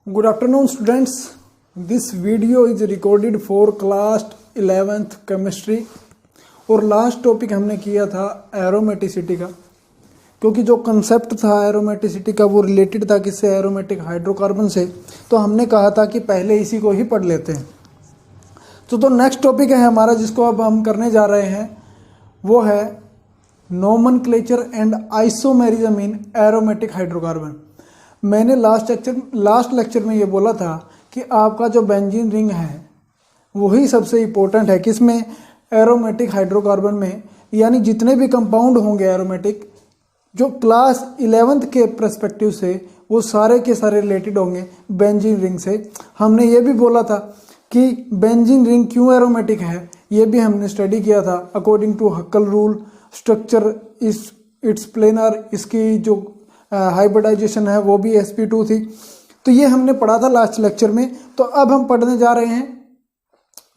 Good afternoon students. This video is recorded for class 11th chemistry और last topic हमने किया था aromaticity का, क्योंकि जो कंसेप्ट था एरोमेटिसिटी का वो रिलेटेड था किससे, एरोमेटिक हाइड्रोकार्बन से। तो हमने कहा था कि पहले इसी को ही पढ़ लेते हैं। तो नेक्स्ट टॉपिक है हमारा जिसको अब हम करने जा रहे हैं, वो है nomenclature and isomerism in aromatic hydrocarbon. मैंने लास्ट लेक्चर में ये बोला था कि आपका जो बेंजीन रिंग है वही सबसे इम्पोर्टेंट है किसमें, एरोमेटिक हाइड्रोकार्बन में। यानी जितने भी कंपाउंड होंगे एरोमेटिक जो क्लास 11th के पर्सपेक्टिव से वो सारे के सारे रिलेटेड होंगे बेंजीन रिंग से। हमने ये भी बोला था कि बेंजीन रिंग क्यों एरोमेटिक है, ये भी हमने स्टडी किया था according to Huckel rule. Structure it's planar, इसकी जो हाइब्रिडाइजेशन है वो भी sp2 थी। तो ये हमने पढ़ा था लास्ट लेक्चर में। तो अब हम पढ़ने जा रहे हैं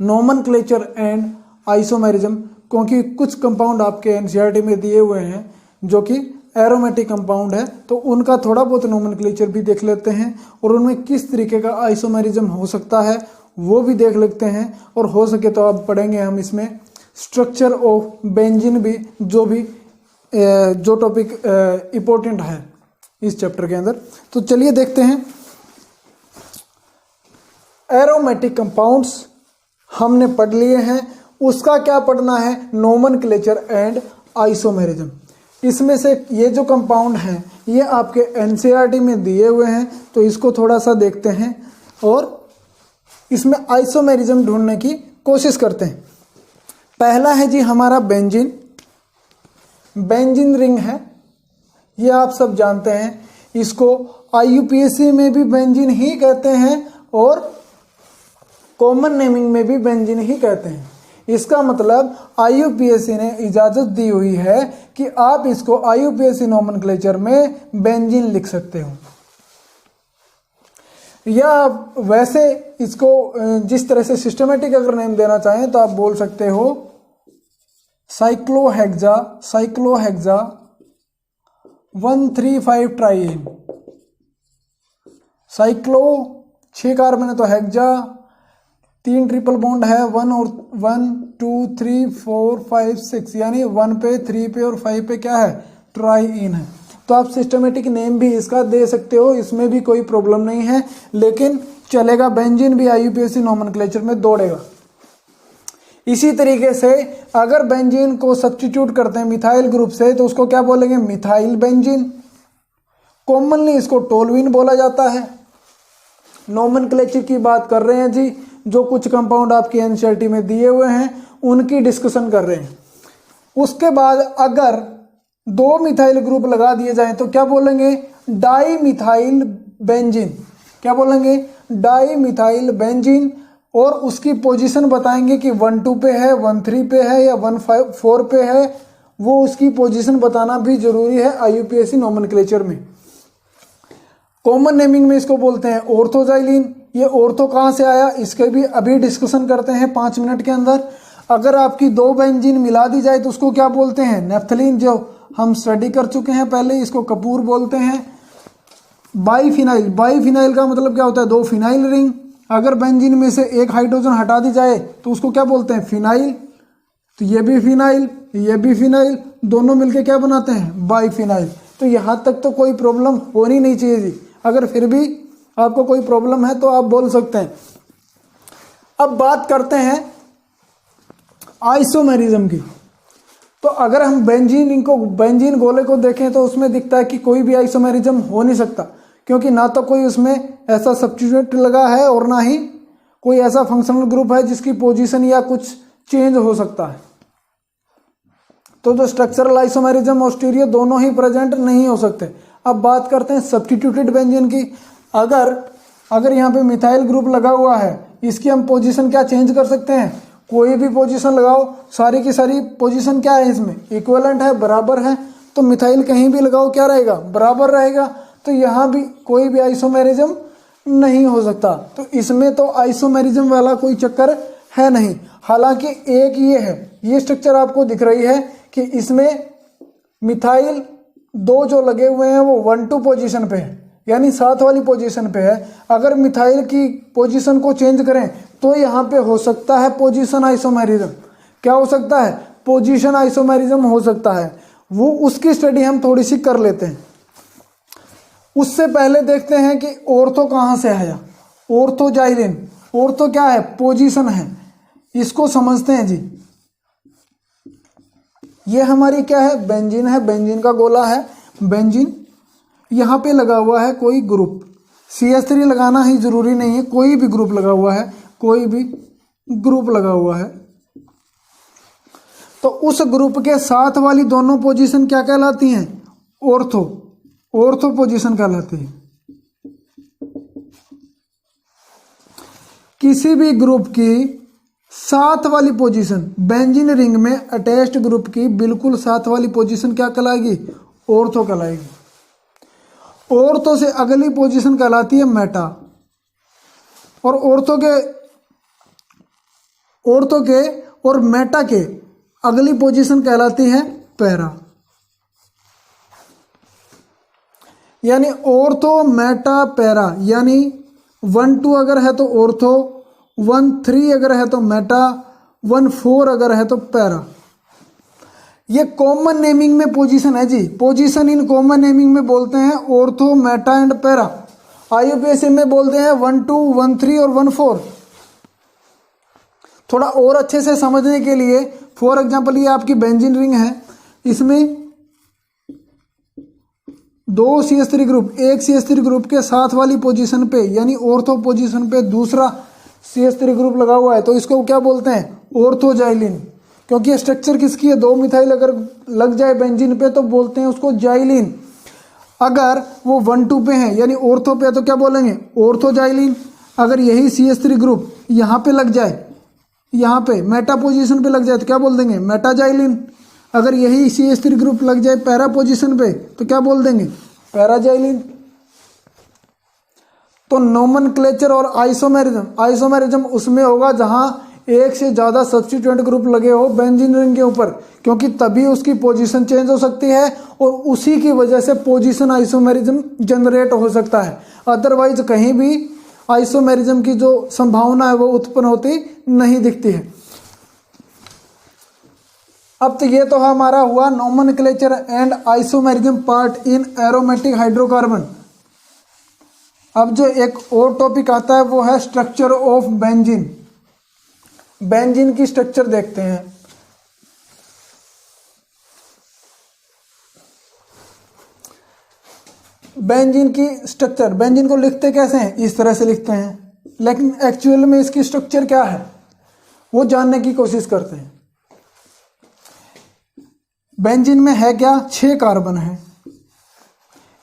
नोमेनक्लेचर एंड आइसोमेरिज्म, क्योंकि कुछ कंपाउंड आपके एनसीईआरटी में दिए हुए हैं जो कि एरोमेटिक कंपाउंड है, तो उनका थोड़ा बहुत नोमेनक्लेचर भी देख लेते हैं और उनमें किस तरीके का आइसोमेरिज्म हो सकता है वो भी देख लेते हैं। और हो सके तो अब पढ़ेंगे हम इसमें स्ट्रक्चर ऑफ बेंजीन भी, जो टॉपिक इम्पोर्टेंट है इस चैप्टर के अंदर। तो चलिए देखते हैं। एरोमेटिक कंपाउंड्स हमने पढ़ लिए हैं, उसका क्या पढ़ना है, नोमेनक्लेचर एंड आइसोमेरिज्म। इसमें से ये जो कंपाउंड हैं ये आपके एनसीईआरटी में दिए हुए हैं, तो इसको थोड़ा सा देखते हैं और इसमें आइसोमेरिज्म ढूंढने की कोशिश करते हैं। पहला है जी हमारा बेंजीन रिंग है, ये आप सब जानते हैं। इसको आईयूपीएसी में भी बेंजीन ही कहते हैं और कॉमन नेमिंग में भी बेंजीन ही कहते हैं। इसका मतलब आईयूपीएसी ने इजाज़त दी हुई है कि आप इसको आईयूपीएसी नोमेनक्लेचर में बेंजीन लिख सकते हो, या वैसे इसको जिस तरह से सिस्टमेटिक अगर नेम देना चाहें तो आप बोल सकते हो साइक्लोहेक्सा 135 ट्राईन। साइक्लो 6 कार्बन है तो हेक्सा 3 ट्रिपल बॉन्ड है, 1 2 3 4 5 6, यानी 1 पे 3 पे और 5 पे क्या है, ट्राईन है। तो आप सिस्टमेटिक नेम भी इसका दे सकते हो, इसमें भी कोई प्रॉब्लम नहीं है, लेकिन चलेगा। बेंजीन भी आईयूपीएसी नोमेनक्लेचर में दौड़ेगा। इसी तरीके से अगर बेंजीन को सब्स्टिट्यूट करते हैं मिथाइल ग्रुप से तो उसको क्या बोलेंगे, मिथाइल बेंजीन। कॉमनली इसको टोलुइन बोला जाता है। नोमेनक्लेचर की बात कर रहे हैं जी, जो कुछ कंपाउंड आपके एनसीईआरटी में दिए हुए हैं उनकी डिस्कशन कर रहे हैं। उसके बाद अगर 2 मिथाइल ग्रुप लगा दिए जाएं तो क्या बोलेंगे, डाई मिथाइल बेंजीन। क्या बोलेंगे, डाई मिथाइल बेंजीन। और उसकी पोजीशन बताएंगे कि 1-2 पे है, 1-3 पे है या 1-4 पे है, वो उसकी पोजीशन बताना भी जरूरी है आईयूपीएसी नोमेनक्लेचर में। कॉमन नेमिंग में इसको बोलते हैं ऑर्थोजाइलिन। ये ऑर्थो कहाँ से आया, इसके भी अभी डिस्कशन करते हैं 5 मिनट के अंदर। अगर आपकी 2 बेंजीन मिला दी जाए तो उसको क्या बोलते हैं, नेफ्थलीन, जो हम स्टडी कर चुके हैं पहले, इसको कपूर बोलते हैं। बाईफिनाइल का मतलब क्या होता है, 2 फिनाइल रिंग। अगर बेंजीन में से एक हाइड्रोजन हटा दी जाए तो उसको क्या बोलते हैं, फिनाइल। तो ये भी फिनाइल, दोनों मिलके क्या बनाते हैं, बाईफिनाइल। तो यहां तक तो कोई प्रॉब्लम होनी नहीं चाहिए जी। अगर फिर भी आपको कोई प्रॉब्लम है तो आप बोल सकते हैं। अब बात करते हैं आइसोमेरिज्म की। तो अगर हम बेंजीन गोले को देखें तो उसमें दिखता है कि कोई भी आइसोमेरिज्म हो नहीं सकता, क्योंकि ना तो कोई उसमें ऐसा सब्स्टिट्यूट लगा है और ना ही कोई ऐसा फंक्शनल ग्रुप है जिसकी पोजीशन या कुछ चेंज हो सकता है। तो जो स्ट्रक्चरल आइसोमेरिज्म और स्टीरियो दोनों ही प्रेजेंट नहीं हो सकते। अब बात करते हैं सब्स्टिट्यूटेड बेंजीन की। अगर यहाँ पे मिथाइल ग्रुप लगा हुआ है, इसकी हम पोजीशन क्या चेंज कर सकते हैं, कोई भी पोजीशन लगाओ, सारी की सारी पोजीशन क्या है इसमें, इक्विवेलेंट है, बराबर है। तो मिथाइल कहीं भी लगाओ क्या रहेगा, बराबर रहेगा। तो यहाँ भी कोई भी आइसोमेरिज्म नहीं हो सकता। तो इसमें तो आइसोमेरिज्म वाला कोई चक्कर है नहीं। हालांकि एक ये है, ये स्ट्रक्चर आपको दिख रही है कि इसमें मिथाइल 2 जो लगे हुए हैं वो 1-2 पोजीशन पे है, यानी 7 वाली पोजीशन पे है। अगर मिथाइल की पोजीशन को चेंज करें तो यहाँ पे हो सकता है पोजीशन आइसोमेरिज्म। क्या हो सकता है? पोजीशन आइसोमेरिज्म हो सकता है। वो उसकी स्टडी हम थोड़ी सी कर लेते हैं। उससे पहले देखते हैं कि ऑर्थो कहाँ से आया। ऑर्थोजाइलिन, ऑर्थो क्या है? पोजीशन है। इसको समझते हैं जी। ये हमारी क्या है? बेंजीन है, बेंजीन का गोला है। बेंजीन यहाँ पे लगा हुआ है कोई ग्रुप, CH3 लगाना ही जरूरी नहीं है, कोई भी ग्रुप लगा हुआ है, कोई भी ग्रुप लगा हुआ है। तो उस ग्रुप के साथ वाली दोनों पोजीशन क्या कहलाती हैं? ऑर्थो, ऑर्थो पोजीशन कहलाती है। किसी भी ग्रुप की साथ वाली पोजीशन, बेंजीन रिंग में अटैच्ड ग्रुप की बिल्कुल साथ वाली पोजीशन क्या कहलाएगी? ऑर्थो कहलाएगी। ऑर्थो से अगली पोजीशन कहलाती है मेटा, और ऑर्थो के और मेटा के अगली पोजीशन कहलाती है पैरा। यानी ऑर्थो, मेटा, पैरा, यानी 1 2 अगर है तो ऑर्थो, 1 3 अगर है तो मेटा, 1 4 अगर है तो पैरा। ये कॉमन नेमिंग में पोजीशन है जी। पोजीशन इन कॉमन नेमिंग में बोलते हैं ortho, Meta and para. IUPAC में बोलते हैं 1 2 1 3 और 1 4। थोड़ा और अच्छे से समझने के लिए फॉर एग्जांपल ये आपकी बेंजीन रिंग है, इसमें 2 CH3 ग्रुप, एक CH3 ग्रुप के साथ वाली पोजीशन पे यानी ऑर्थो पोजीशन पे दूसरा CH3 ग्रुप लगा हुआ है, तो इसको क्या बोलते हैं? ऑर्थोजाइलिन। क्योंकि ये स्ट्रक्चर किसकी है? 2 मिथाइल अगर लग जाए बेंजीन पे तो बोलते हैं उसको जाइलिन। अगर वो 1 2 पे है यानी ऑर्थो पे है तो क्या बोलेंगे? ऑर्थोजाइलिन। अगर यही CH3 ग्रुप यहाँ पे लग जाए, यहाँ पे मेटा पोजीशन पे लग जाए तो क्या बोल देंगे? मेटाजाइलिन। अगर यही CH3 ग्रुप लग जाए पैरा पोजीशन पे तो क्या बोल देंगे? पैराजाइलिन। तो नोमेनक्लेचर और आइसोमेरिज्म, आइसोमेरिज्म उसमें होगा जहां एक से ज्यादा सब्स्टिट्यूएंट ग्रुप लगे हो बेंजीन रिंग के ऊपर, क्योंकि तभी उसकी पोजीशन चेंज हो सकती है और उसी की वजह से पोजीशन आइसोमेरिज्म जनरेट हो सकता है। अदरवाइज कहीं भी आइसोमेरिज्म की जो संभावना है वो उत्पन्न होती नहीं दिखती है। अब तो ये तो हमारा हुआ nomenclature and isomerism part in aromatic hydrocarbon. अब जो एक और टॉपिक आता है वो है स्ट्रक्चर ऑफ बेंजीन। बेंजीन की स्ट्रक्चर देखते हैं। बेंजीन की स्ट्रक्चर, बेंजीन को लिखते कैसे हैं? इस तरह से लिखते हैं, लेकिन एक्चुअल में इसकी स्ट्रक्चर क्या है वो जानने की कोशिश करते हैं। बेंजीन में है क्या? 6 कार्बन है।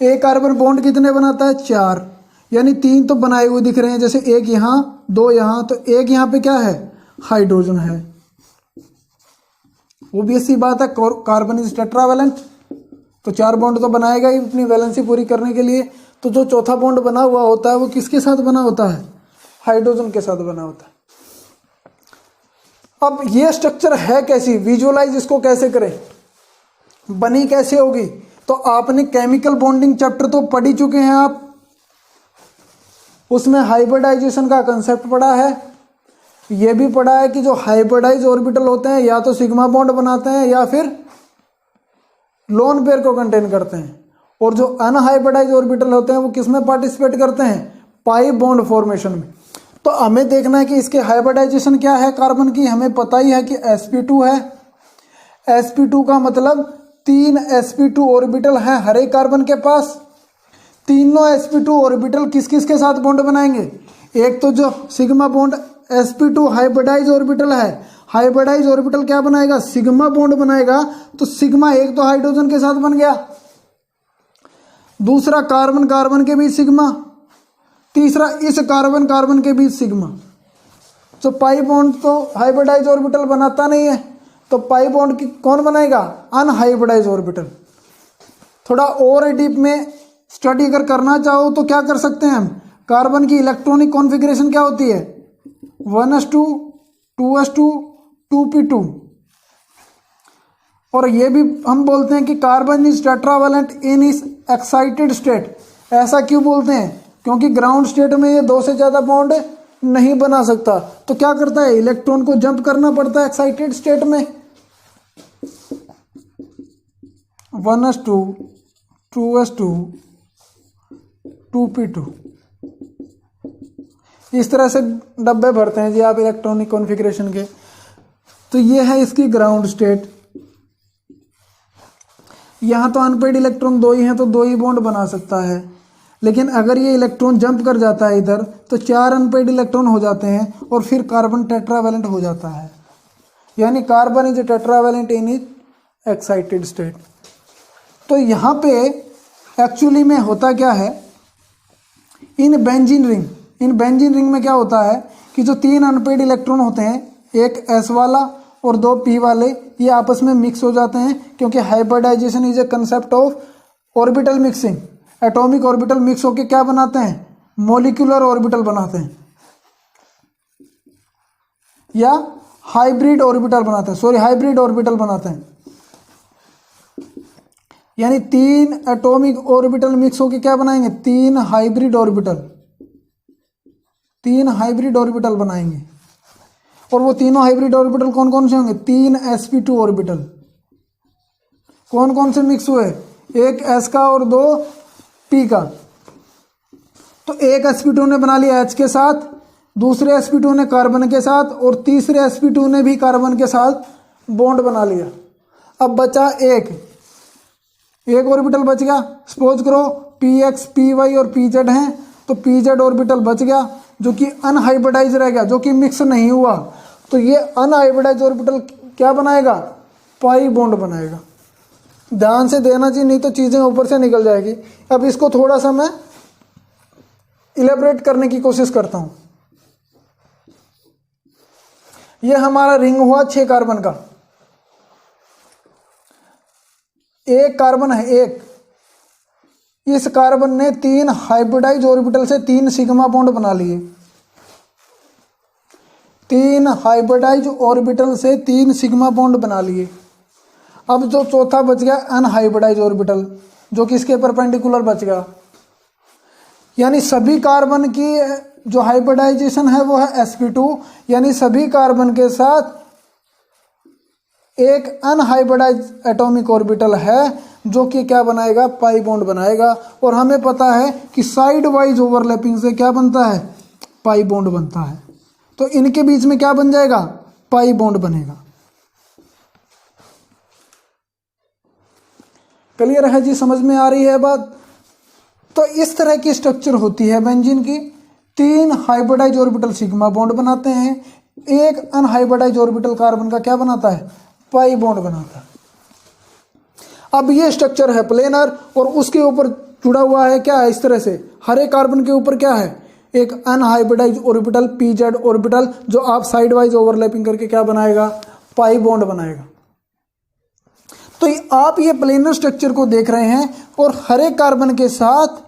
एक कार्बन बॉन्ड कितने बनाता है? 4, यानी 3 तो बनाए हुए दिख रहे हैं, जैसे एक यहां 2 यहां, तो एक यहां पे क्या है? हाइड्रोजन है। ऑब्वियस बात है, कार्बन इज टेट्रावैलेंट, तो 4 बॉन्ड तो बनाएगा ही अपनी वैलेंसी पूरी करने के लिए। तो जो चौथा बॉन्ड बना हुआ होता है वो किसके साथ बना होता है? हाइड्रोजन के साथ बना होता है। अब ये स्ट्रक्चर है कैसी? विजुअलाइज इसको कैसे करें? बनी कैसे होगी? तो आपने केमिकल बॉन्डिंग चैप्टर तो पढ़ ही चुके हैं आप, उसमें हाइब्रिडाइजेशन का कंसेप्ट पढ़ा है। यह भी पढ़ा है कि जो हाइब्रिडाइज ऑर्बिटल होते हैं या तो सिग्मा बॉन्ड बनाते हैं या फिर लोन पेयर को कंटेन करते हैं, और जो अनहाइब्रिडाइज ऑर्बिटल होते हैं वो किस में पार्टिसिपेट करते हैं? पाई बॉन्ड फॉर्मेशन में। तो हमें देखना है कि इसके हाइब्रिडाइजेशन क्या है कार्बन की। हमें पता ही है कि sp2 है। sp2 का मतलब 3 sp2 ऑर्बिटल है हर एक कार्बन के पास। तीनों sp2 ऑर्बिटल किस किस के साथ बॉन्ड बनाएंगे? एक तो जो sigma bond sp2 hybridize orbital है, हाइब्रिडाइज ऑर्बिटल क्या बनाएगा? सिग्मा बॉन्ड बनाएगा। तो सिग्मा एक तो हाइड्रोजन के साथ बन गया, दूसरा कार्बन कार्बन के बीच सिग्मा, तीसरा इस कार्बन कार्बन के बीच सिग्मा। तो पाई बॉन्ड तो हाइब्रिडाइज ऑर्बिटल बनाता नहीं है, तो पाई बॉन्ड की कौन बनाएगा? Unhybridised orbital. थोड़ा और डीप में स्टडी अगर करना चाहो तो क्या कर सकते हैं हम? कार्बन की इलेक्ट्रॉनिक कॉन्फ़िगरेशन क्या होती है? 1s2 2s2 2p2। और ये भी हम बोलते हैं कि कार्बन इज टेट्रावैलेंट इन इस एक्साइटेड स्टेट। ऐसा क्यों बोलते हैं? क्योंकि ग्राउंड स्टेट में ये दो से ज़्यादा बॉन्ड नहीं बना सकता। तो क्या करता है, इलेक्ट्रॉन को जंप करना पड़ता है एक्साइटेड स्टेट में, 1s2 2s2 2p2, इस तरह से डब्बे भरते हैं जी आप इलेक्ट्रॉनिक कॉन्फ़िगरेशन के। तो ये है इसकी ग्राउंड स्टेट। यहाँ तो अनपेड इलेक्ट्रॉन दो ही हैं तो दो ही बॉन्ड बना सकता है, लेकिन अगर ये इलेक्ट्रॉन जंप कर जाता है इधर तो 4 अनपेड इलेक्ट्रॉन हो जाते हैं और फिर कार्बन टेट्रावैलेंट हो जाता है, यानी carbon is tetravalent in is excited state. तो यहाँ पे एक्चुअली में होता क्या है, इन बेंजीन रिंग में क्या होता है कि जो 3 अनपेड इलेक्ट्रॉन होते हैं, एक S वाला और 2 P वाले, ये आपस में मिक्स हो जाते हैं, क्योंकि hybridization is a concept of orbital mixing. Atomic orbital mix होकर क्या बनाते हैं, मॉलिक्यूलर ऑर्बिटल बनाते हैं या हाइब्रिड ऑर्बिटल बनाते हैं, यानी 3 एटॉमिक ऑर्बिटल मिक्स होकर क्या बनाएंगे, 3 हाइब्रिड ऑर्बिटल बनाएंगे। और वो तीनों हाइब्रिड ऑर्बिटल कौन कौन से होंगे, 3 sp2 ऑर्बिटल। कौन कौन से मिक्स हुए, एक S का और 2 P का। तो एक sp2 ने बना लिया H के साथ, दूसरे sp2 ने कार्बन के साथ, और तीसरे sp2 ने भी कार्बन के साथ बॉन्ड बना लिया। अब बचा एक ऑर्बिटल बच गया। सपोज करो px py और pz हैं, तो pz ऑर्बिटल बच गया जो कि अनहाइब्रिडाइज रह गया, जो कि मिक्स नहीं हुआ। तो ये अनहाइब्रिडाइज ऑर्बिटल क्या बनाएगा, पाई बॉन्ड बनाएगा। ध्यान से देना चाहिए, नहीं तो चीजें ऊपर से निकल जाएगी। अब इसको थोड़ा सा मैं इलेबरेट करने की कोशिश करता हूं। ये हमारा रिंग हुआ 6 कार्बन का, एक कार्बन है एक, इस कार्बन ने 3 हाइब्रिडाइज ऑर्बिटल से 3 सिग्मा बॉन्ड बना लिए। 3 हाइब्रिडाइज ऑर्बिटल से 3 सिग्मा बॉन्ड बना लिए। अब जो चौथा बच गया अनहाइब्रिडाइज ऑर्बिटल, जो कि इसके परपेंडिकुलर बच गया, यानी सभी कार्बन की जो हाइब्रिडाइजेशन है वो है sp2, यानी सभी कार्बन के साथ एक अनहाइब्रिडाइज एटॉमिक ऑर्बिटल है जो कि क्या बनाएगा, पाई बॉन्ड बनाएगा। और हमें पता है कि साइड वाइज ओवरलैपिंग से क्या बनता है, पाई बॉन्ड बनता है। तो इनके बीच में क्या बन जाएगा, पाई बॉन्ड बनेगा। क्लियर है जी, समझ में आ रही है बात। तो इस तरह की स्ट्रक्चर होती है बेंजीन की। 3 हाइब्रिडाइज ऑर्बिटल सिग्मा बॉन्ड बनाते हैं, एक अनहाइब्रिडाइज ऑर्बिटल कार्बन का क्या बनाता है, पाई बॉन्ड बनाता है। अब ये स्ट्रक्चर है प्लेनर, और उसके ऊपर जुड़ा हुआ है क्या है, इस तरह से हर एक कार्बन के ऊपर क्या है, एक अनहाइब्रिडाइज ऑर्बिटल pz ऑर्बिटल, जो आप साइड वाइज ओवरलैपिंग करके क्या बनाएगा, पाई बॉन्ड बनाएगा। तो आप ये प्लेनर स्ट्रक्चर को देख रहे हैं, और हर एक कार्बन के साथ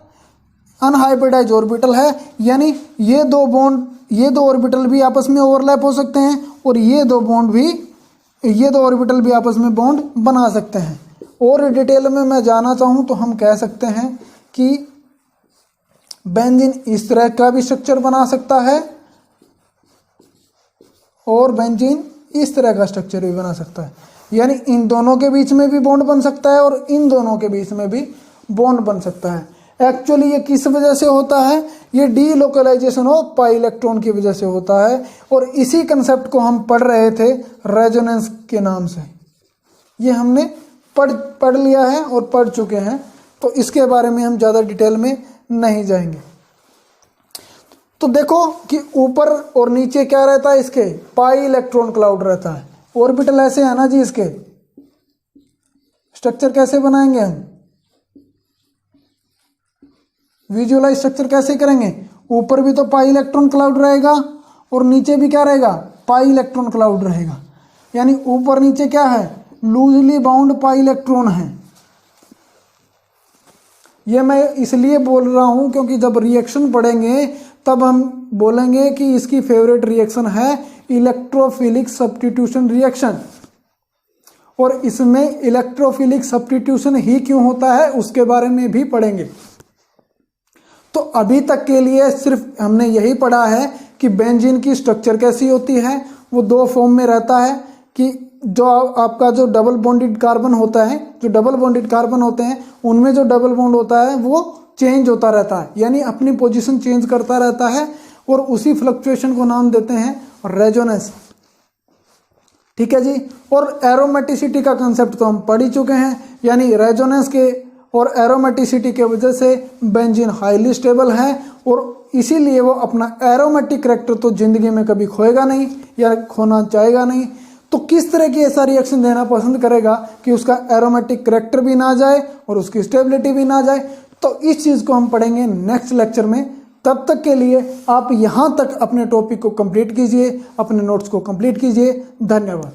अनहाइब्रिडाइज ऑर्बिटल है, यानी ये दो ऑर्बिटल भी आपस में ओवरलैप हो सकते हैं, और ये दो ऑर्बिटल भी आपस में बॉन्ड बना सकते हैं। और डिटेल में मैं जाना चाहूं तो हम कह सकते हैं कि बेंजीन इस तरह का भी स्ट्रक्चर बना सकता है, और बेंजीन इस तरह का स्ट्रक्चर भी बना सकता है, यानी इन दोनों के बीच में भी बॉन्ड बन सकता है और इन दोनों के बीच में भी बॉन्ड बन सकता है। एक्चुअली ये किस वजह से होता है, ये डीलोकलाइजेशन ऑफ पाई इलेक्ट्रॉन की वजह से होता है, और इसी कंसेप्ट को हम पढ़ रहे थे रेजोनेंस के नाम से। ये हमने पढ़ लिया है और पढ़ चुके हैं, तो इसके बारे में हम ज़्यादा डिटेल में नहीं जाएंगे। तो देखो कि ऊपर और नीचे क्या रहता है, इसके पाई इलेक्ट्रॉन क्लाउड रहता है। ऑर्बिटल ऐसे है ना जी, इसके स्ट्रक्चर कैसे बनाएंगे हम, विजुअलाइज स्ट्रक्चर कैसे करेंगे, ऊपर भी तो पाई इलेक्ट्रॉन क्लाउड रहेगा और नीचे भी क्या रहेगा, पाई इलेक्ट्रॉन क्लाउड रहेगा। यानी ऊपर नीचे क्या है, लूजली बाउंड पाई इलेक्ट्रॉन है। ये मैं इसलिए बोल रहा हूं क्योंकि जब रिएक्शन पढ़ेंगे तब हम बोलेंगे कि इसकी फेवरेट रिएक्शन है इलेक्ट्रोफिलिक सब्स्टिट्यूशन रिएक्शन, और इसमें इलेक्ट्रोफिलिक सब्स्टिट्यूशन ही क्यों होता है उसके बारे में भी पढ़ेंगे। तो अभी तक के लिए सिर्फ हमने यही पढ़ा है कि बेंजीन की स्ट्रक्चर कैसी होती है, वो दो फॉर्म में रहता है कि जो आपका जो डबल बॉन्डेड कार्बन होता है, जो डबल बॉन्डेड कार्बन होते हैं उनमें जो डबल बॉन्ड होता है वो चेंज होता रहता है, यानी अपनी पोजीशन चेंज करता रहता है और उसी फ्लक्चुएशन को नाम देते हैं रेजोनेंस। ठीक है जी। और एरोमेटिसिटी का कंसेप्ट तो हम पढ़ ही चुके हैं, यानी रेजोनेंस के और एरोमेटिसिटी के वजह से बेंजीन हाईली स्टेबल है और इसीलिए वो अपना एरोमेटिक करैक्टर तो जिंदगी में कभी खोएगा नहीं या खोना चाहेगा नहीं। तो किस तरह की ऐसा रिएक्शन देना पसंद करेगा कि उसका एरोमेटिक करैक्टर भी ना जाए और उसकी स्टेबिलिटी भी ना जाए, तो इस चीज को हम पढ़ेंगे नेक्स्ट लेक्चर में। तब तक के लिए आप यहां तक अपने टॉपिक को कंप्लीट कीजिए, अपने नोट्स को कंप्लीट कीजिए। धन्यवाद।